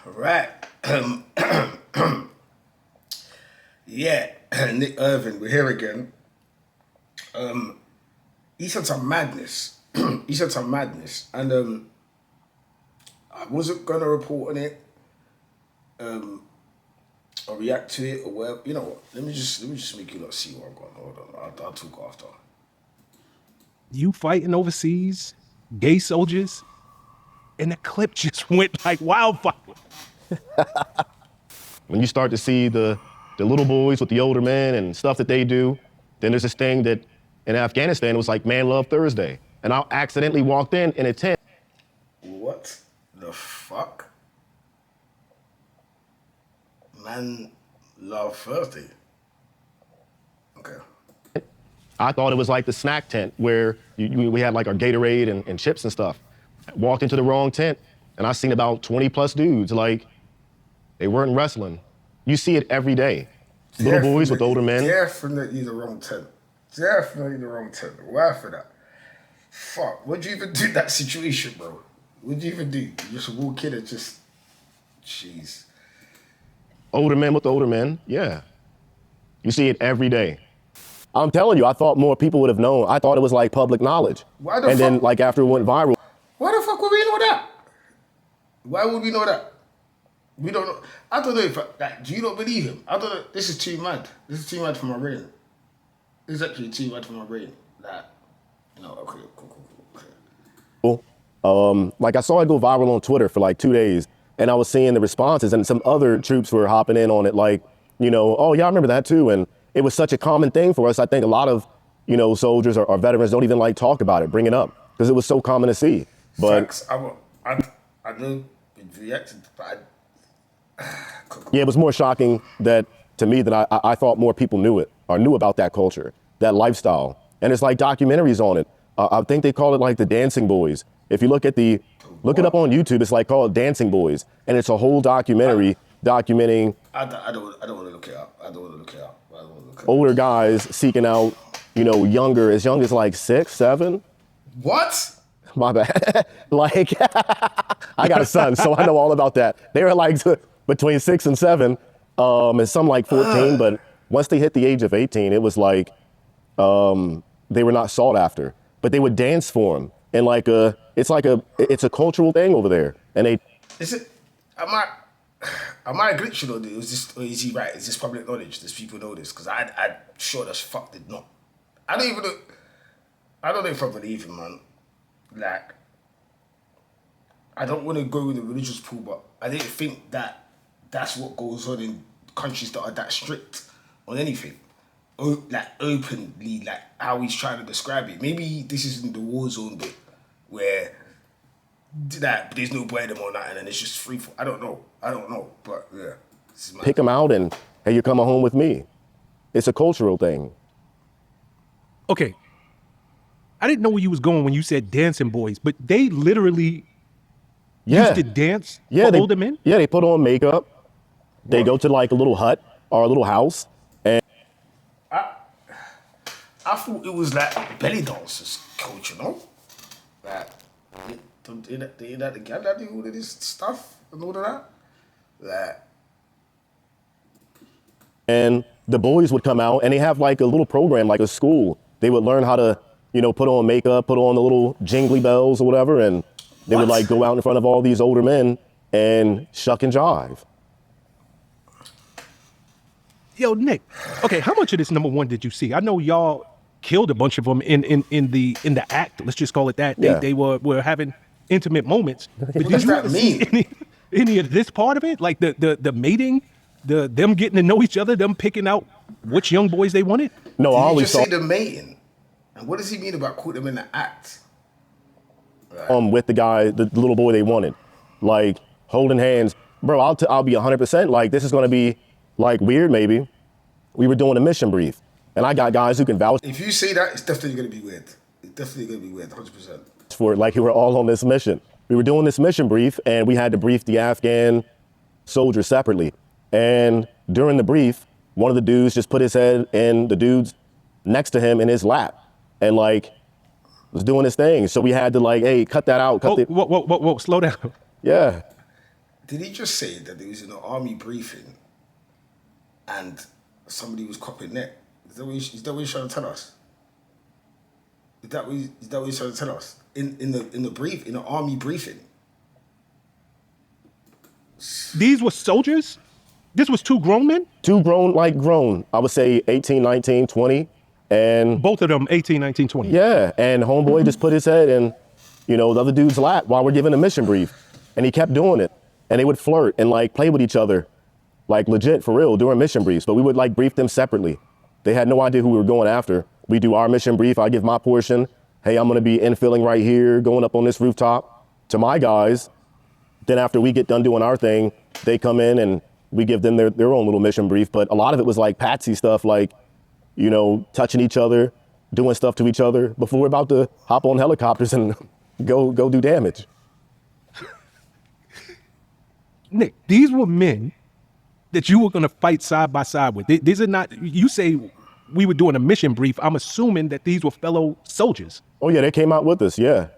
Right. Yeah, Nick Irving, we're here again. He said some madness. He said some madness, and I wasn't gonna report on it, or react to it, or whatever. You know what? Let me just make you lot see what I've got. Hold on, I'll talk after. You fighting overseas, gay soldiers, and the clip just went like wildfire. When you start to see the little boys with the older men and stuff that they do, then there's this thing that in Afghanistan it was like Man Love Thursday. And I accidentally walked in a tent. What the fuck? Man, love Thursday. Okay. I thought it was like the snack tent where we had like our Gatorade and chips and stuff. Walked into the wrong tent and I seen about 20 plus dudes, like they weren't wrestling. You see it every day. Little boys with older men. Definitely the wrong tent. Definitely the wrong tent. Why for that? Fuck, what'd you even do in that situation, bro? What'd you even do? You just walk in and just, jeez. Older men with older men, yeah. You see it every day. I'm telling you, I thought more people would have known. I thought it was like public knowledge. Why the and fuck? then like after it went viral. Why the fuck would we know that? Why would we know that? We don't know. I don't know if, do you not believe him? I don't know. This is too mad. This is too mad for my brain. This is actually too mad for my brain. No, okay, cool. Like I saw it go viral on Twitter for like 2 days and I was seeing the responses and some other troops were hopping in on it like, oh yeah, I remember that too. And it was such a common thing for us. I think a lot of, soldiers or veterans don't even like talk about it, bring it up because it was so common to see. But facts. I know it reacted, but yeah, it was more shocking that to me that I thought more people knew it or knew about that culture, that lifestyle. And it's like documentaries on it. I think they call it like the Dancing Boys. If you look it up on YouTube, it's like called Dancing Boys. And it's a whole documentary documenting I don't want to look it up. I don't want to look it up. older guys seeking out, younger, as young as like 6, 7. What? My bad. Like, I got a son, so I know all about that. They were like between 6 and 7, and some like 14, but once they hit the age of 18, it was like, they were not sought after, but they would dance for them. And like it's a cultural thing over there. And they. Is it, am I glitching or is he right? Is this public knowledge? Does people know this? Because I sure as fuck did not. I don't know if I believe him, man. Like, I don't want to go with the religious pool, but I didn't think that that's what goes on in countries that are that strict on anything. Like, openly, like, how he's trying to describe it. Maybe this is in the war zone bit, where there's no boredom or nothing, and it's just free for, I don't know, but yeah. Pick them out and, hey, you're coming home with me. It's a cultural thing. Okay, I didn't know where you was going when you said Dancing Boys, but they literally used to dance for older men? Yeah, they put on makeup. They go to like a little hut or a little house. And I thought it was like belly dancers culture, no? Like, they that together, do all of this stuff and all of that. Like, and the boys would come out and they have like a little program, like a school. They would learn how to, put on makeup, put on the little jingly bells or whatever, and they would like go out in front of all these older men and shuck and jive. Yo, Nick. Okay, how much of this number one did you see? I know y'all killed a bunch of them in the act. Let's just call it that. Yeah. They were having intimate moments. But what does that mean? Any of this part of it, like the mating, them getting to know each other, them picking out which young boys they wanted? No, I always just say the mating. And what does he mean about put them in the act? With the guy, the little boy they wanted, like holding hands. Bro, I'll be 100%. Like this is gonna be like weird. Maybe we were doing a mission brief, and I got guys who can vouch. If you say that, it's definitely gonna be weird. It's definitely gonna be weird, 100%. For it, like we were all on this mission. We were doing this mission brief, and we had to brief the Afghan soldiers separately. And during the brief, one of the dudes just put his head in the dude's next to him in his lap, and like was doing his thing. So we had to like, hey, cut that out. Whoa, slow down. Yeah. Did he just say that he was in an army briefing and somebody was copping neck? Is that what he's trying to tell us? Is that what he's trying to tell us? In the army briefing. These were soldiers? This was two grown men? Two grown. I would say 18, 19, 20. And both of them 18, 19, 20. Yeah, and homeboy just put his head in, the other dude's lap while we're giving a mission brief. And he kept doing it. And they would flirt and like play with each other, like legit, for real, during mission briefs. But we would like brief them separately. They had no idea who we were going after. We do our mission brief, I give my portion. Hey, I'm gonna be infilling right here, going up on this rooftop to my guys. Then after we get done doing our thing, they come in and we give them their own little mission brief. But a lot of it was like patsy stuff, like, touching each other, doing stuff to each other before we're about to hop on helicopters and go do damage. Nick, these were men that you were going to fight side by side with. These are not, you say we were doing a mission brief. I'm assuming that these were fellow soldiers. Oh yeah, they came out with us, yeah.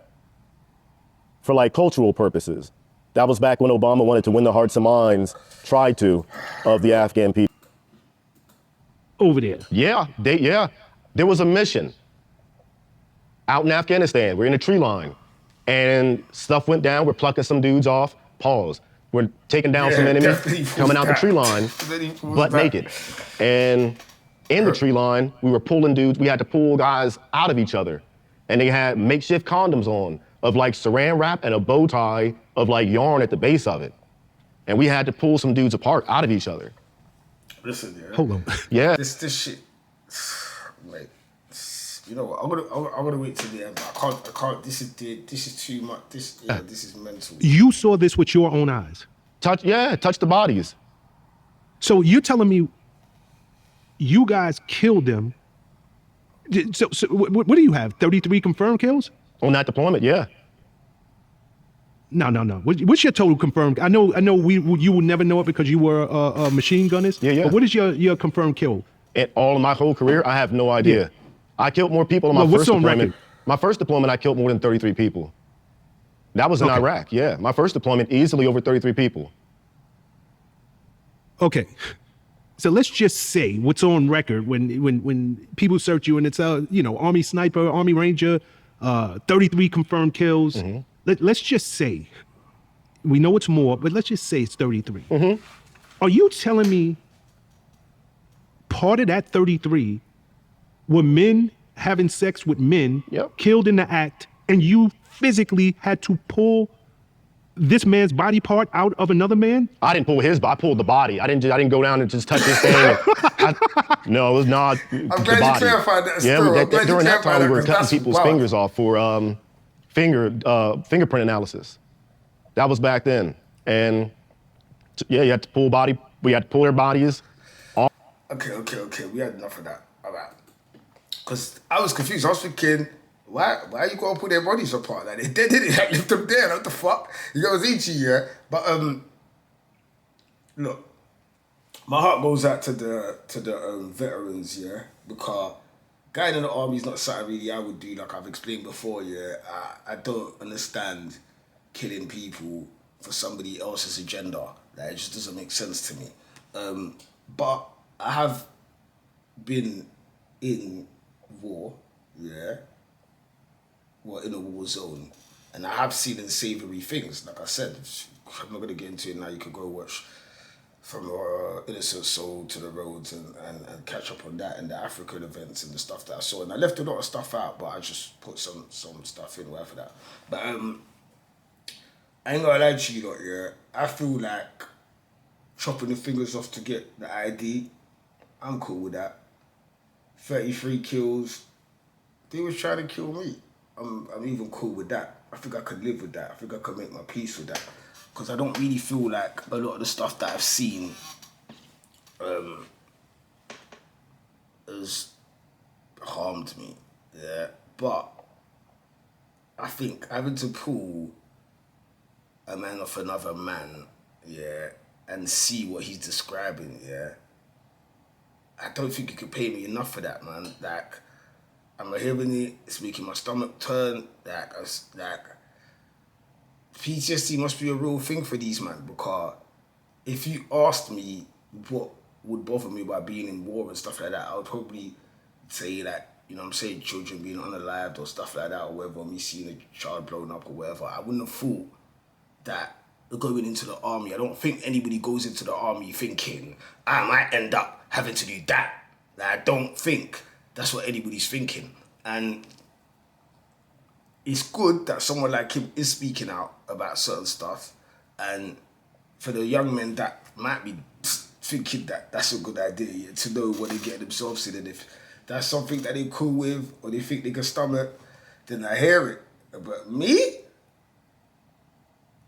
For like cultural purposes. That was back when Obama wanted to win the hearts and minds, tried to, of the Afghan people. Over there. Yeah. There was a mission out in Afghanistan. We're in a tree line and stuff went down. We're plucking some dudes off. Pause. We're taking down some enemies coming out the tree line, butt naked. And in the tree line, we were pulling dudes. We had to pull guys out of each other. And they had makeshift condoms on of like saran wrap and a bow tie of like yarn at the base of it. And we had to pull some dudes apart out of each other. Listen, yeah. Hold on. Yeah. This shit, like, you know what? I'm gonna wait till the end. I can't. This is too much. This is mental. You saw this with your own eyes. Touch the bodies. So you're telling me you guys killed them. So what do you have? 33 confirmed kills? On that deployment, yeah. No. What's your total confirmed? I know. You will never know it because you were a machine gunnist. Yeah. But what is your confirmed kill? In all of my whole career, I have no idea. Yeah. I killed more people on my first deployment. Record? My first deployment, I killed more than 33 people. That was in Iraq. Yeah, my first deployment, easily over 33 people. Okay. So let's just say what's on record when people search you and it's Army sniper, Army Ranger, 33 confirmed kills. Mm-hmm. Let's just say, we know it's more, but let's just say it's 33. Mm-hmm. Are you telling me part of that 33 were men having sex with men, killed in the act, and you physically had to pull this man's body part out of another man? I didn't pull his, but I pulled the body. I didn't go down and just touch his thing. No, it was not the body. I'm glad you clarified that. Yeah, during that time we were cutting people's fingers off for fingerprint analysis. That was back then, and you had to pull body. We had to pull their bodies off. Okay. We had enough of that. All right. Because I was confused. I was thinking, why are you gonna put their bodies apart? Like they did it. Like left them there. What the fuck? You know, it's itchy, yeah. But look, my heart goes out to the veterans, yeah, because going in the army is not something really I would do. Like I've explained before, yeah. I don't understand killing people for somebody else's agenda. Like it just doesn't make sense to me. But I have been in war, yeah. Well, in a war zone, and I have seen unsavory things. Like I said, I'm not gonna get into it now. You could go watch From Innocent Soul to the Roads and catch up on that and the African events and the stuff that I saw. And I left a lot of stuff out, but I just put some stuff in, whatever that. But I ain't gonna lie to you lot, yeah. I feel like chopping the fingers off to get the ID, I'm cool with that. 33 kills, they was trying to kill me. I'm even cool with that. I think I could live with that. I think I could make my peace with that. Because I don't really feel like a lot of the stuff that I've seen has harmed me. Yeah. But I think having to pull a man off another man, yeah, and see what he's describing, yeah, I don't think you could pay me enough for that, man. Like, I'm hearing it, it's making my stomach turn, PTSD must be a real thing for these man, because if you asked me what would bother me about being in war and stuff like that, I would probably say that, you know what I'm saying, children being unalived or stuff like that, or whatever, me seeing a child blown up or whatever. I wouldn't have thought that going into the army, I don't think anybody goes into the army thinking, I might end up having to do that. Like, I don't think that's what anybody's thinking. And it's good that someone like him is speaking out about certain stuff. And for the young men that might be thinking that that's a good idea, yeah, to know what they get themselves in, and if that's something that they're cool with or they think they can stomach, then I hear it. But me?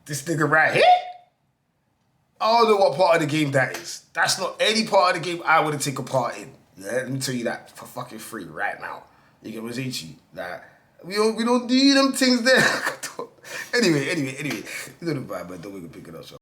This nigga right here? I don't know what part of the game that is. That's not any part of the game I would have taken part in. Yeah, let me tell you that for fucking free right now. You get what I'm saying to you? Like, we don't do them things there. anyway. You know the vibe, but don't make a pick it up. So.